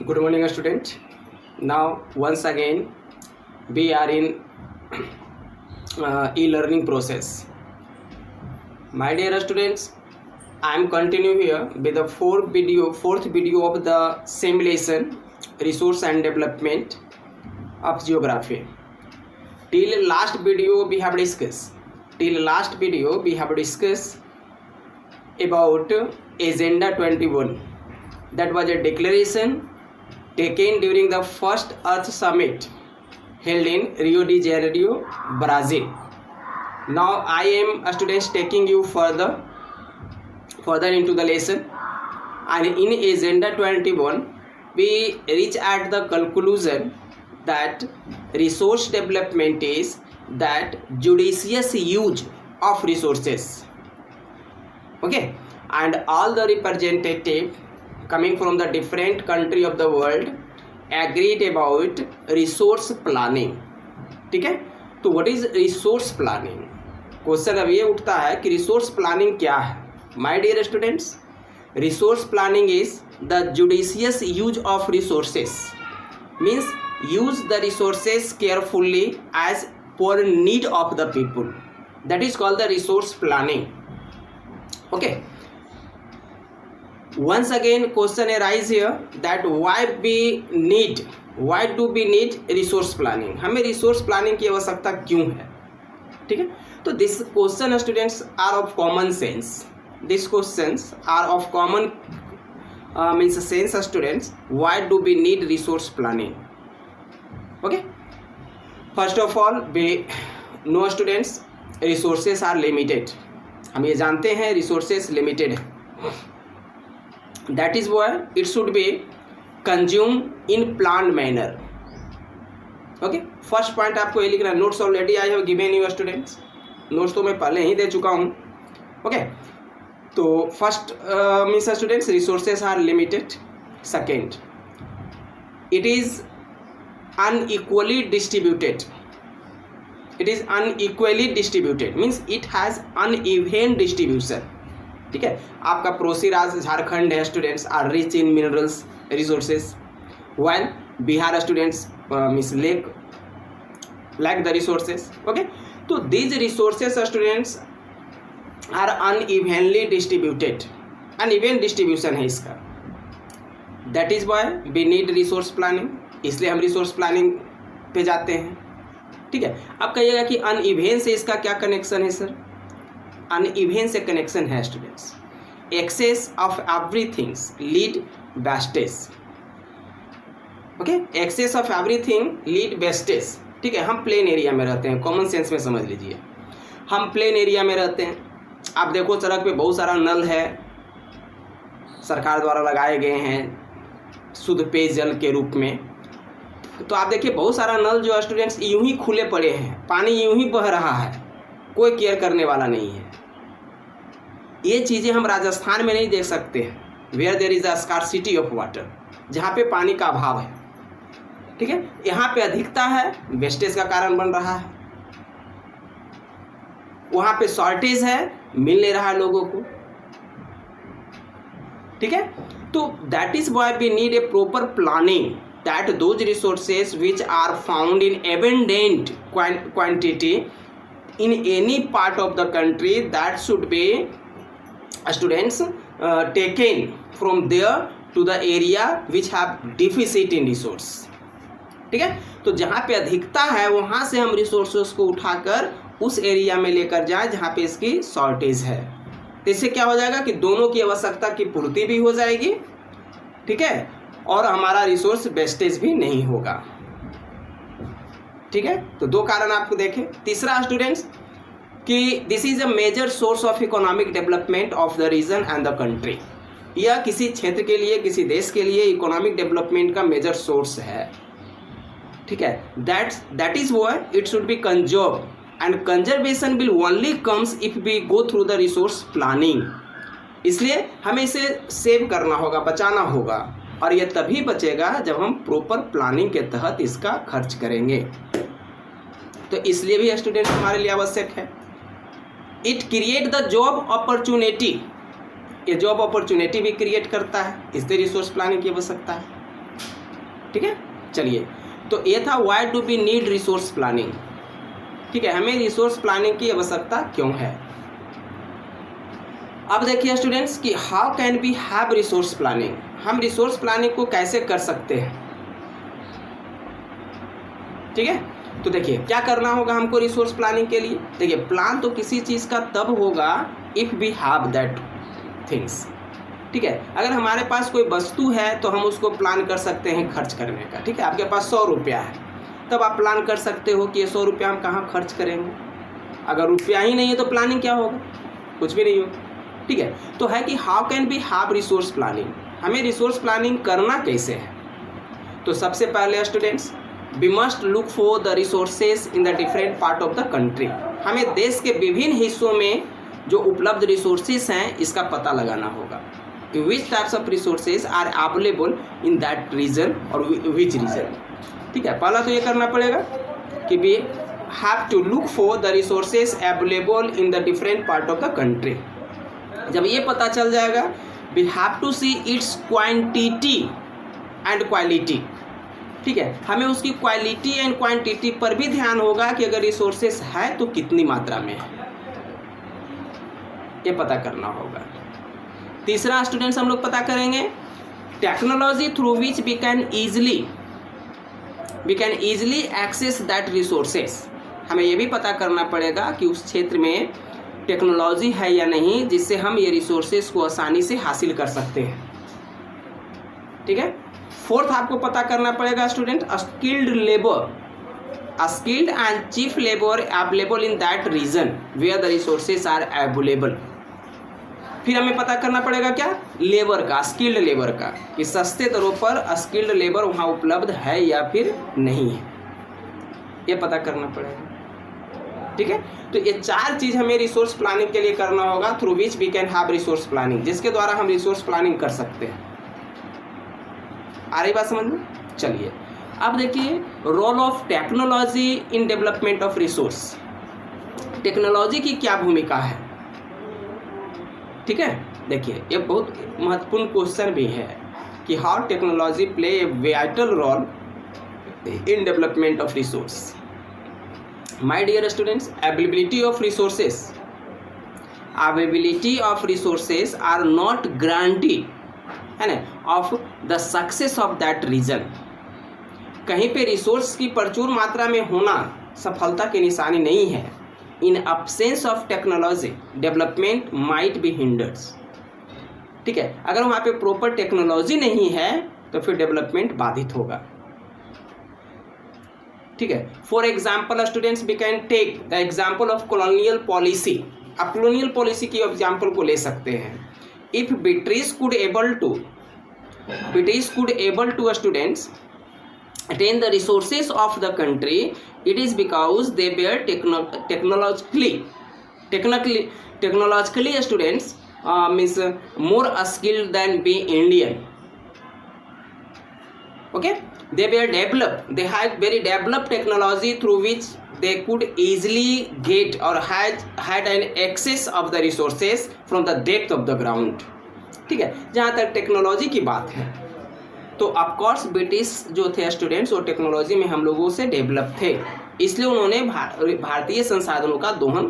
Good morning, student. Now, once again, we are in e-learning process. My dear students, I am continue here with the fourth video of the same lesson, resource and development of geography. Till last video we have discussed about Agenda 21. That was a declaration taken during the first Earth Summit held in Rio de Janeiro, Brazil. Now I am students taking you further into the lesson, and in Agenda 21 we reach at the conclusion that resource development is that judicious use of resources. Okay, and all the representative coming from the different country of the world agreed about resource planning. ठीक है, तो what is resource planning? Question अब ये उठता है कि resource planning क्या है? My dear students, resource planning is the judicious use of resources, means use the resources carefully as per need of the people. That is called the resource planning. Okay, once again question arise here that why do we need resource planning? हमें resource planning की आवश्यकता क्यों है? ठीक है, तो this question students are of common sense. These questions are of common means sense students. Why do we need resource planning? Okay, first of all we know students resources are limited. हम ये जानते हैं resources limited है. That is why it should be consumed in planned manner. Okay, first point आपको ये लिखना है. Notes already I have given you students. Notes तो मैं पहले ही दे चुका हूँ. Okay, तो first means students resources are limited. Second, it is unequally distributed. It is unequally distributed means it has uneven distribution. ठीक है, आपका पड़ोसी राज्य झारखंड है students are rich in minerals resources, while Bihar students means lack the resources. Okay, तो these resources students are unevenly distributed. Uneven distribution है इसका. That is why we need resource planning. इसलिए हम रिसोर्स प्लानिंग पे जाते हैं. ठीक है, अब कहिएगा कि अनइवन से इसका क्या कनेक्शन है सर? अनइवन से कनेक्शन है students. Excess of everythings lead wastage. Okay, excess of everything lead wastage. ठीक है, हम प्लेन एरिया में रहते हैं. कॉमन सेंस में समझ लीजिए, हम प्लेन एरिया में रहते हैं. आप देखो सड़क पे बहुत सारा नल है, सरकार द्वारा लगाए गए हैं शुद्ध पेयजल के रूप में. तो आप देखिए बहुत सारा नल जो स्टूडेंट्स यूं ही खुले पड़े हैं, पानी यूं ही बह रहा है, कोई केयर करने वाला नहीं है. ये चीज़ें हम राजस्थान में नहीं देख सकते हैं, where there is a scarcity of water, जहाँ पे पानी का अभाव है. ठीक है, यहाँ पे अधिकता है, वेस्टेज का कारण बन रहा है. वहाँ पे शॉर्टेज है, मिल नहीं रहा है लोगों को. ठीक है, तो that is why we need a proper planning that those resources which are found in abundant quantity in any part of the country that should be students taken from there to the area which have deficit in resource. ठीक है, तो जहाँ पे अधिकता है वहाँ से हम रिसोर्सेस को उठाकर उस एरिया में लेकर जाएं जहाँ पे इसकी शॉर्टेज है. तो इससे क्या हो जाएगा कि दोनों की आवश्यकता की पूर्ति भी हो जाएगी. ठीक है, और हमारा रिसोर्स वेस्टेज भी नहीं होगा. ठीक है, तो दो कारण आपको देखें. तीसरा स्टूडेंट्स कि this is a major source of economic development of the region and the country. यह किसी क्षेत्र के लिए, किसी देश के लिए इकोनॉमिक डेवलपमेंट का मेजर सोर्स है. ठीक है, that is why it should be conserve and conservation will only comes if we go through the resource planning. इसलिए हमें इसे सेव करना होगा, बचाना होगा, और यह तभी बचेगा जब हम प्रॉपर प्लानिंग के तहत इसका खर्च करेंगे. तो इसलिए भी स्टूडेंट हमारे लिए आवश्यक है. It create the job opportunity. ये जॉब अपॉर्चुनिटी भी क्रिएट करता है, इसलिए रिसोर्स प्लानिंग की आवश्यकता है. ठीक है, चलिए, तो ये था why do we need resource planning. ठीक है, हमें रिसोर्स प्लानिंग की आवश्यकता क्यों है। अब देखिए स्टूडेंट्स कि how can we have resource planning, हम रिसोर्स प्लानिंग को कैसे कर सकते हैं। ठीक है, तो देखिए क्या करना होगा हमको रिसोर्स प्लानिंग के लिए। देखिए, प्लान तो किसी चीज़ का तब होगा if we have that things. ठीक है, अगर हमारे पास कोई वस्तु है तो हम उसको प्लान कर सकते हैं खर्च करने का। ठीक है, आपके पास 100 रुपया है, तब आप प्लान कर सकते हो कि ये 100 रुपया हम कहाँ खर्च करेंगे। अगर रुपया ही नहीं है तो प्लानिंग क्या होगा, कुछ भी नहीं होगा। ठीक है, तो है कि how can be have resource planning, हमें रिसोर्स प्लानिंग करना कैसे है। तो सबसे पहले students we must look for the resources in the different part of the country, हमें देश के विभिन्न हिस्सों में जो उपलब्ध रिसोर्सेज हैं इसका पता लगाना होगा कि which types of resources are available in that region और विच रीजन। ठीक है, पहला तो ये करना पड़ेगा कि we have to look for the resources available in the different part of the country. जब ये पता चल जाएगा we have to see its quantity and quality. ठीक है, हमें उसकी क्वालिटी एंड क्वांटिटी पर भी ध्यान होगा कि अगर रिसोर्सेज है तो कितनी मात्रा में है, ये पता करना होगा। तीसरा स्टूडेंट्स हम लोग पता करेंगे technology through which we can easily access that resources, हमें ये भी पता करना पड़ेगा कि उस क्षेत्र में टेक्नोलॉजी है या नहीं जिससे हम ये रिसोर्सेज को आसानी से हासिल कर सकते हैं। ठीक है, फोर्थ आपको पता करना पड़ेगा student skilled and cheap labour available in that region where the resources are available. फिर हमें पता करना पड़ेगा क्या, लेबर का, स्किल्ड लेबर का, कि सस्ते दरों पर स्किल्ड लेबर वहाँ उपलब्ध है या फिर नहीं है, ये पता करना पड़ेगा। ठीक है, तो ये 4 चीज़ हमें रिसोर्स प्लानिंग के लिए करना होगा through which we can have resource planning, जिसके द्वारा हम रिसोर्स प्लानिंग कर सकते हैं। आ रही बात समझ में। चलिए अब देखिए role of technology in development of resource, technology की क्या भूमिका है। ठीक है, देखिए ये बहुत महत्वपूर्ण क्वेश्चन भी है कि how technology play a vital role in development of resource. My dear students, availability of resources are not guarantee है ना of the success of that region. कहीं पे रिसोर्स की प्रचुर मात्रा में होना सफलता की निशानी नहीं है। इन absence of technology development might be hinders. ठीक है, अगर वहाँ पे प्रॉपर टेक्नोलॉजी नहीं है तो फिर डेवलपमेंट बाधित होगा। ठीक है, for example students we can take the example of colonial policy. आप कॉलोनियल पॉलिसी की एग्जाम्पल को ले सकते हैं। If British could able to students attain the resources of the country, it is because they were technologically students means more skilled than we Indian. Okay, they were developed, they had very developed technology through which they could easily get or had an access of the resources from the depth of the ground. ठीक है, जहाँ तक technology की बात है तो of course British जो थे स्टूडेंट्स वो टेक्नोलॉजी में हम लोगों से डेवलप थे, इसलिए उन्होंने भारतीय संसाधनों का दोहन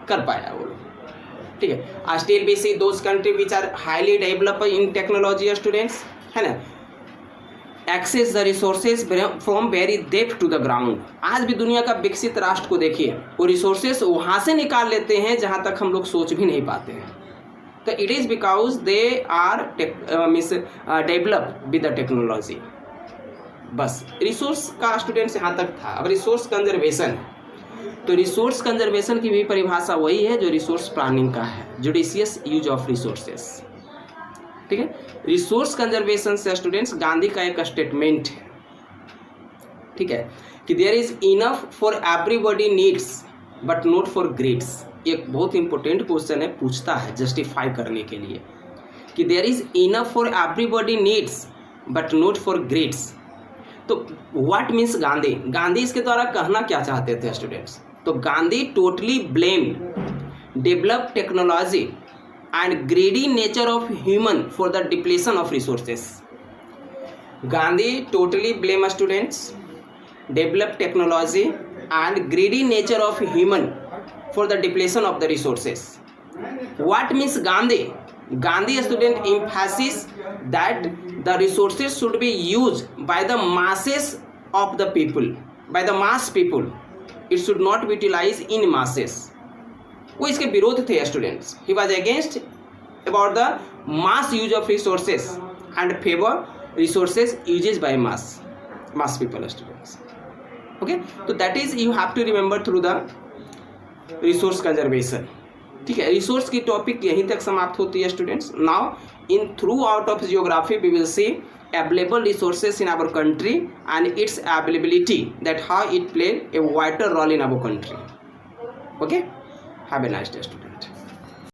कर पाया वो लोग। ठीक है, still we see those country which are highly develop in technology students, है ना, access the resources from very depth to the ground. आज भी दुनिया का विकसित राष्ट्र को देखिए, वो रिसोर्सेज वहाँ से निकाल लेते हैं जहाँ तक हम लोग सोच भी नहीं पाते हैं। तो it is because they are develop with the technology. बस रिसोर्स का स्टूडेंट्स यहाँ तक था। अब रिसोर्स कंजर्वेशन, तो रिसोर्स कंजर्वेशन की भी परिभाषा वही है जो रिसोर्स प्लानिंग का है, जुडिशियस यूज ऑफ रिसोर्सेस। ठीक है, रिसोर्स कंजर्वेशन से स्टूडेंट्स गांधी का एक स्टेटमेंट है, ठीक है, कि there is enough for everybody needs but not for greeds. एक बहुत इंपॉर्टेंट क्वेश्चन है, पूछता है जस्टिफाई करने के लिए कि there is enough for everybody needs but not for greeds. तो व्हाट मीन्स गांधी इसके द्वारा कहना क्या चाहते थे स्टूडेंट्स। तो Gandhi totally blame develop technology and greedy nature of human for the depletion of resources. Gandhi totally blame students, develop technology and greedy nature of human for the depletion of the resources. What means Gandhi? Gandhi student emphasis that the resources should be used by the masses of the people, by the mass people. It should not be utilized in masses. वो इसके विरोध थे students. He was against about the mass use of resources and favor resources uses by mass people students. Okay, so that is you have to remember through the resource conservation. ठीक है, resource की topic यहीं तक समाप्त होती है students. Now in throughout of geography we will see available resources in our country and its availability, that how it played a vital role in our country. Okay, have a nice day student.